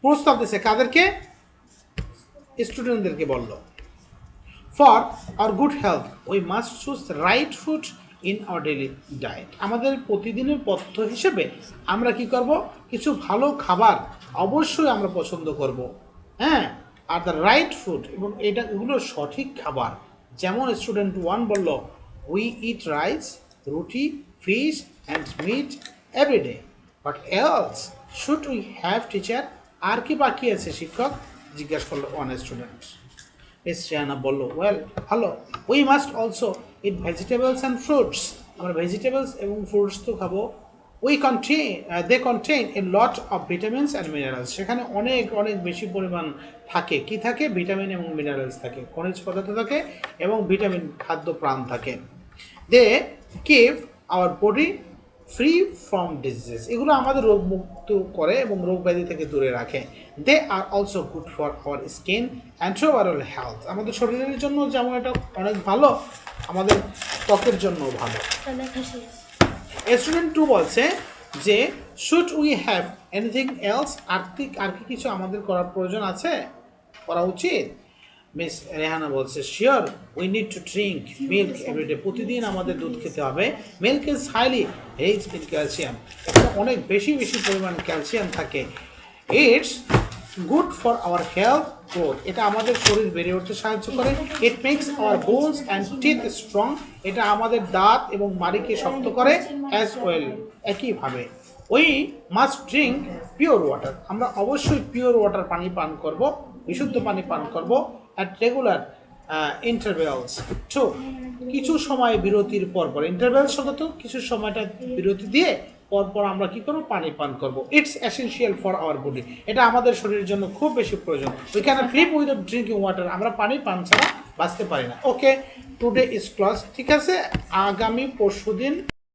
প্রস্তাব দিছে কাদেরকে? স্টুডেন্টদেরকে বলল। For our good health we must choose right food in our daily diet. আমাদের প্রতিদিনের পথ্য হিসেবে আমরা কি করব? কিছু ভালো খাবার অবশ্যই আমরা পছন্দ করব, হ্যাঁ। আর দ্য রাইট ফুড, এবং এগুলো সঠিক খাবার। যেমন স্টুডেন্ট 1 বলল, we eat rice, roti, fish and meat everyday, but else should we have teacher? আর কি বাকি আছে শিক্ষক? জিজ্ঞাসা করলো ওয়ান স্টুডেন্ট। মিস রেহানা বলল, ওয়েল, ভালো, we must also eat vegetables and fruits. আমরা ভেজিটেবলস এবং ফ্রুটস তো খাবো। They contain a lot of vitamins and minerals. সেখানে অনেক অনেক বেশি পরিমাণ থাকে, কি থাকে? ভিটামিন এবং মিনারেলস থাকে, খনিজ পদার্থ থাকে এবং ভিটামিন, খাদ্য প্রাণ থাকে। They keep our body free from disease. এগুলো আমাদের রোগমুক্ত করে এবং রোগ ব্যাধি থেকে দূরে রাখে। They are also good for our skin and overall health. আমাদের শরীরের জন্য যেমন এটা অনেক ভালো, আমাদের ত্বকের জন্য ভালো। স্টুডেন্ট 2 বলছে যে should we have anything else? আর কি কিছু আমাদের করার প্রয়োজন আছে, করা উচিত? মিস রেহানা বলছে, sure, we need to drink milk everyday. প্রতিদিন আমাদের দুধ খেতে হবে। Milk is highly rich in calcium. এখানে অনেক বেশি পরিমাণ ক্যালসিয়াম থাকে। It's good for our health growth. এটা আমাদের শরীর বেড়ে উঠতে সাহায্য করে। It makes our bones and teeth strong. এটা আমাদের দাঁত এবং মাড়িকে শক্ত করে। অ্যাজ ওয়েল, একইভাবে we must drink pure water. আমরা অবশ্যই পিওর ওয়াটার, পানি পান করব, বিশুদ্ধ পানি পান করব। অ্যাট রেগুলার ইন্টারভ্যালস টু, কিছু সময় বিরতির পর পর। ইন্টারভ্যালস শব্দ কিছু সময়টা বিরতি দিয়ে পরপর আমরা কি করবো? পানি পান করব। It's essential for our body. এটা আমাদের শরীরের জন্য খুব বেশি প্রয়োজন। We can not live without drinking water. আমরা পানি পান ছাড়া বাঁচতে পারি না। ওকে, টুডে ইজ ক্লাস। ঠিক আছে, আগামী পরশুদিন